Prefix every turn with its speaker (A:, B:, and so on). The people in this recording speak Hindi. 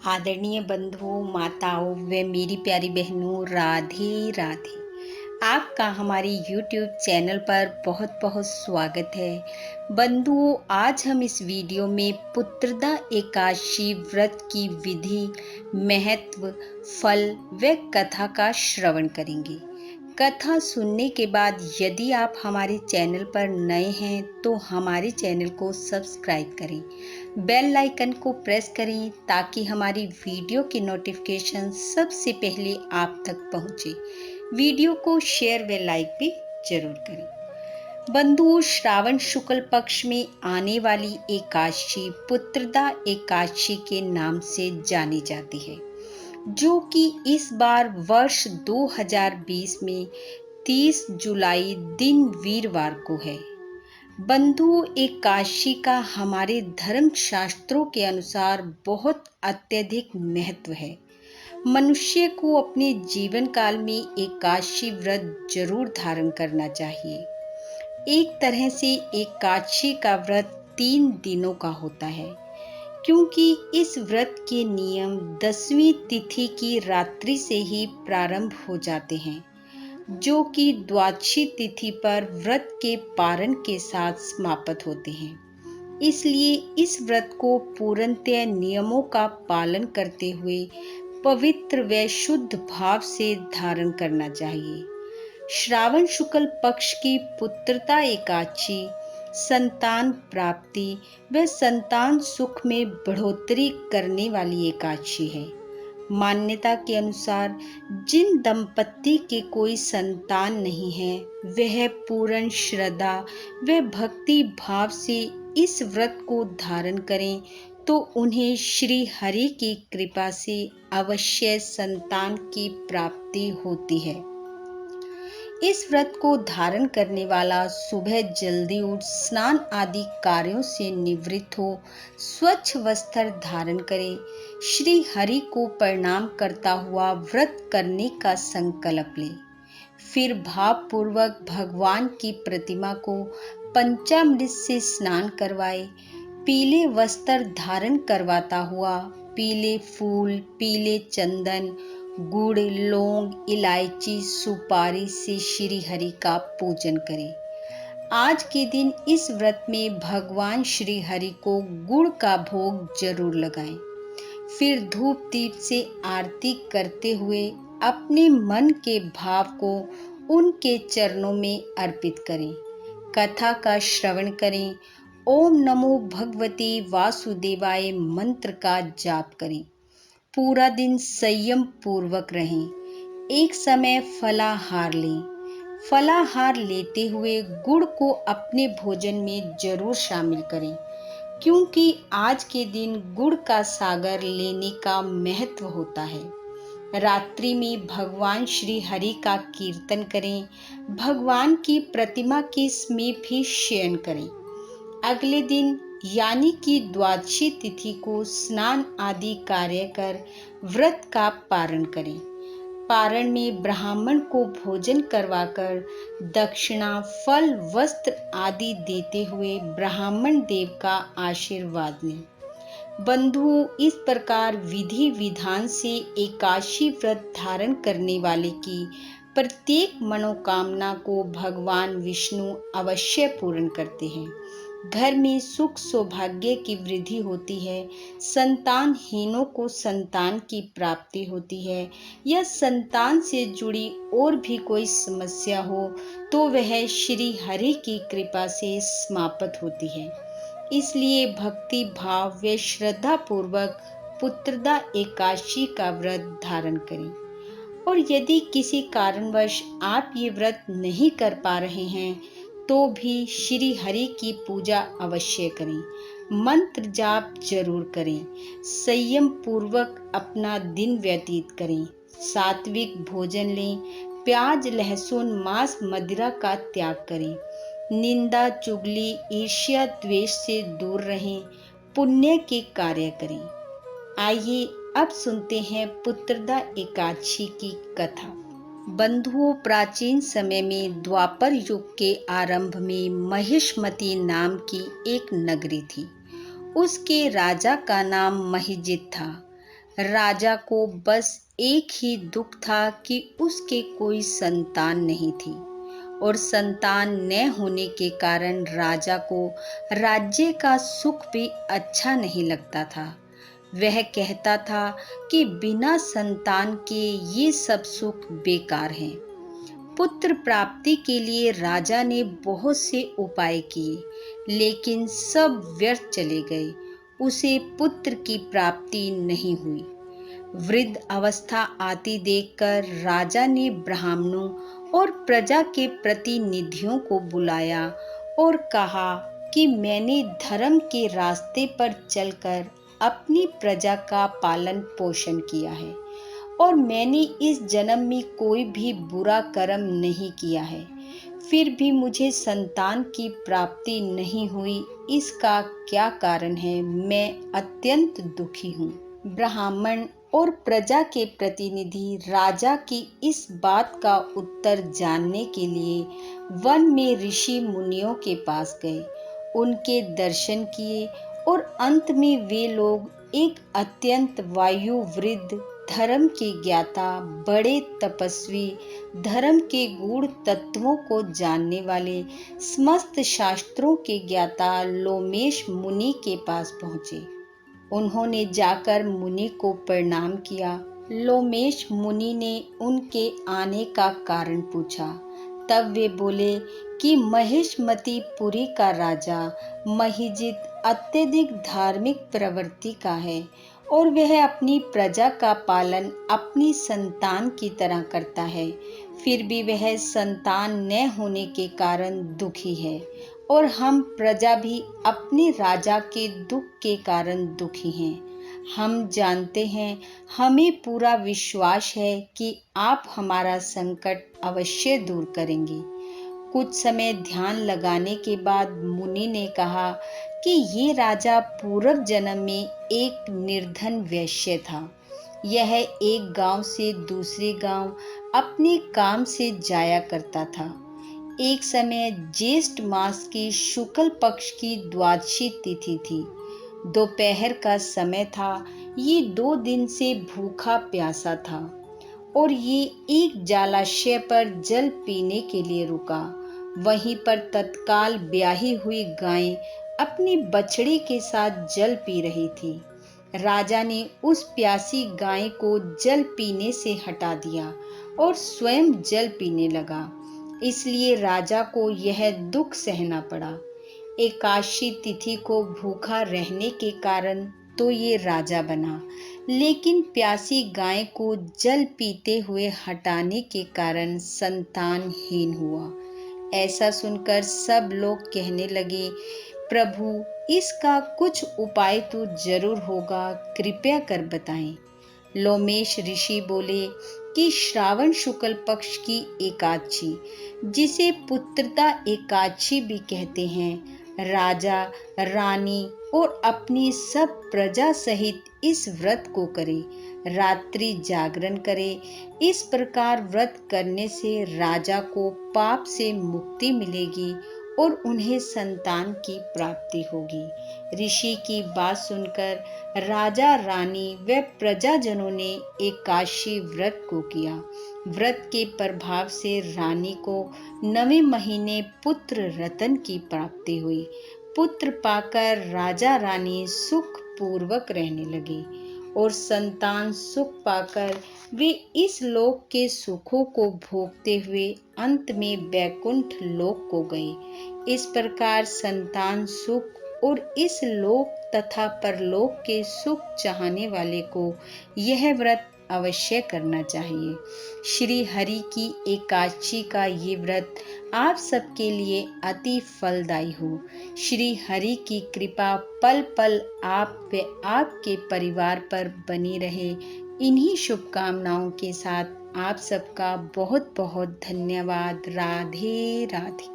A: आदरणीय बंधुओं, माताओं व मेरी प्यारी बहनों, राधे राधे। आपका हमारे YouTube चैनल पर बहुत बहुत स्वागत है। बंधुओं, आज हम इस वीडियो में पुत्रदा एकादशी व्रत की विधि, महत्व, फल व कथा का श्रवण करेंगे। कथा सुनने के बाद यदि आप हमारे चैनल पर नए हैं तो हमारे चैनल को सब्सक्राइब करें, बेल आइकन को प्रेस करें ताकि हमारी वीडियो की नोटिफिकेशन सबसे पहले आप तक पहुंचे। वीडियो को शेयर व लाइक भी जरूर करें। बंधुओं, श्रावण शुक्ल पक्ष में आने वाली एकादशी पुत्रदा एकादशी के नाम से जानी जाती है, जो कि इस बार वर्ष 2020 में 30 जुलाई दिन वीरवार को है। बंधु, एकादशी का हमारे धर्म शास्त्रों के अनुसार बहुत अत्यधिक महत्व है। मनुष्य को अपने जीवन काल में एकादशी व्रत जरूर धारण करना चाहिए। एक तरह से एकादशी का व्रत 3 दिनों का होता है, क्योंकि इस व्रत के नियम 10वीं तिथि की रात्रि से ही प्रारंभ हो जाते हैं, जो कि द्वादशी तिथि पर व्रत के पारण के साथ समाप्त होते हैं। इसलिए इस व्रत को पूर्णतः नियमों का पालन करते हुए पवित्र व शुद्ध भाव से धारण करना चाहिए। श्रावण शुक्ल पक्ष की पुत्रदा एकादशी संतान प्राप्ति व संतान सुख में बढ़ोतरी करने वाली एकादशी है। मान्यता के अनुसार जिन दंपति के कोई संतान नहीं है, वह पूर्ण श्रद्धा व भक्ति भाव से इस व्रत को धारण करें तो उन्हें श्री हरि की कृपा से अवश्य संतान की प्राप्ति होती है। इस व्रत को धारण करने वाला सुबह जल्दी उठ स्नान आदि कार्यों से निवृत्त हो, स्वच्छ वस्त्र धारण करे, श्री हरि को प्रणाम करता हुआ व्रत करने का संकल्प ले। फिर भाव पूर्वक भगवान की प्रतिमा को पंचामृत से स्नान करवाए, पीले वस्त्र धारण करवाता हुआ पीले फूल, पीले चंदन, गुड़, लौंग, इलायची, सुपारी से श्री हरि का पूजन करें। आज के दिन इस व्रत में भगवान श्री हरि को गुड़ का भोग जरूर लगाएं। फिर धूप दीप से आरती करते हुए अपने मन के भाव को उनके चरणों में अर्पित करें। कथा का श्रवण करें। ओम नमो भगवते वासुदेवाय मंत्र का जाप करें। पूरा दिन संयम पूर्वक रहें। एक समय फलाहार लें। फलाहार लेते हुए गुड़ को अपने भोजन में जरूर शामिल करें, क्योंकि आज के दिन गुड़ का सागर लेने का महत्व होता है। रात्रि में भगवान श्री हरि का कीर्तन करें। भगवान की प्रतिमा के समीप ही शयन करें। अगले दिन यानी कि द्वादशी तिथि को स्नान आदि कार्य कर व्रत का पारण करें। पारण में ब्राह्मण को भोजन करवाकर दक्षिणा, फल, वस्त्र आदि देते हुए ब्राह्मण देव का आशीर्वाद लें। बंधुओं, इस प्रकार विधि विधान से एकादशी व्रत धारण करने वाले की प्रत्येक मनोकामना को भगवान विष्णु अवश्य पूर्ण करते हैं। घर में सुख सौभाग्य की वृद्धि होती है, संतानहीनों को संतान की प्राप्ति होती है, या संतान से जुड़ी और भी कोई समस्या हो तो वह श्री हरि की कृपा से समाप्त होती है। इसलिए भक्ति भाव व श्रद्धा पूर्वक पुत्रदा एकादशी का व्रत धारण करें। और यदि किसी कारणवश आप ये व्रत नहीं कर पा रहे हैं तो भी श्री हरि की पूजा अवश्य करें। मंत्र जाप जरूर करें। संयम पूर्वक अपना दिन व्यतीत करें। सात्विक भोजन लें। प्याज, लहसुन, मांस, मदिरा का त्याग करें। निंदा, चुगली, ईर्ष्या, द्वेष से दूर रहें। पुण्य के कार्य करें। आइए अब सुनते हैं पुत्रदा एकादशी की कथा। बंधुओं, प्राचीन समय में द्वापर युग के आरंभ में महिष्मती नाम की एक नगरी थी। उसके राजा का नाम महिजित था। राजा को बस एक ही दुख था कि उसके कोई संतान नहीं थी और संतान न होने के कारण राजा को राज्य का सुख भी अच्छा नहीं लगता था। वह कहता था कि बिना संतान के ये सब सुख बेकार हैं। पुत्र प्राप्ति के लिए राजा ने बहुत से उपाय किए, लेकिन सब व्यर्थ चले गए। उसे पुत्र की प्राप्ति नहीं हुई। वृद्ध अवस्था आती देखकर राजा ने ब्राह्मणों और प्रजा के प्रतिनिधियों को बुलाया और कहा कि मैंने धर्म के रास्ते पर चलकर अपनी प्रजा का पालन पोषण किया है और मैंने इस जन्म में कोई भी बुरा कर्म नहीं किया है, फिर भी मुझे संतान की प्राप्ति नहीं हुई। इसका क्या कारण है? मैं अत्यंत दुखी हूँ। ब्राह्मण और प्रजा के प्रतिनिधि राजा की इस बात का उत्तर जानने के लिए वन में ऋषि मुनियों के पास गए, उनके दर्शन किए और अंत में वे लोग एक अत्यंत वायु वृद्ध, धर्म के ज्ञाता, बड़े तपस्वी, धर्म के गूढ़ तत्वों को जानने वाले, समस्त शास्त्रों के ज्ञाता लोमेश मुनि के पास पहुँचे। उन्होंने जाकर मुनि को प्रणाम किया। लोमेश मुनि ने उनके आने का कारण पूछा। तब वे बोले कि महिष्मति पुरी का राजा महिजित अत्यधिक धार्मिक प्रवृत्ति का है और वह अपनी प्रजा का पालन अपनी संतान की तरह करता है, फिर भी वह संतान न होने के कारण दुखी है और हम प्रजा भी अपने राजा के दुख के कारण दुखी हैं। हम जानते हैं, हमें पूरा विश्वास है कि आप हमारा संकट अवश्य दूर करेंगे। कुछ समय ध्यान लगाने के बाद मुनि ने कहा कि ये राजा पूर्व जन्म में एक निर्धन वैश्य था। यह एक गांव से दूसरे गांव अपने काम से जाया करता था। एक समय ज्येष्ठ मास की शुक्ल पक्ष की द्वादशी तिथि थी। दोपहर का समय था। ये 2 दिन से भूखा प्यासा था और ये एक जलाशय पर जल पीने के लिए रुका। वहीं पर तत्काल ब्याही हुई गाय अपनी बछड़ी के साथ जल पी रही थी। राजा ने उस प्यासी गाय को जल पीने से हटा दिया और स्वयं जल पीने लगा। इसलिए राजा को यह दुख सहना पड़ा। एकादशी तिथि को भूखा रहने के कारण तो ये राजा बना, लेकिन प्यासी गाय को जल पीते हुए हटाने के कारण संतानहीन हुआ। ऐसा सुनकर सब लोग कहने लगे, प्रभु, इसका कुछ उपाय तो जरूर होगा, कृपया कर बताएं। लोमेश ऋषि बोले कि श्रावण शुक्ल पक्ष की एकादशी, जिसे पुत्रदा एकादशी भी कहते हैं, राजा, रानी और अपनी सब प्रजा सहित इस व्रत को करे, रात्रि जागरण करे। इस प्रकार व्रत करने से राजा को पाप से मुक्ति मिलेगी और उन्हें संतान की प्राप्ति होगी। ऋषि की बात सुनकर राजा, रानी व प्रजाजनों ने एकादशी व्रत को किया। व्रत के प्रभाव से रानी को 9वें महीने पुत्र रतन की प्राप्ति हुई। पुत्र पाकर राजा रानी सुख पूर्वक रहने लगे और संतान सुख पाकर वे इस लोक के सुखों को भोगते हुए अंत में वैकुंठ लोक को गए। इस प्रकार संतान सुख और इस लोक तथा परलोक के सुख चाहने वाले को यह व्रत अवश्य करना चाहिए। श्री हरि की एकादशी का ये व्रत आप सबके लिए अति फलदायी हो। श्री हरि की कृपा पल पल आप व आपके परिवार पर बनी रहे। इन्हीं शुभकामनाओं के साथ आप सबका बहुत बहुत धन्यवाद। राधे राधे।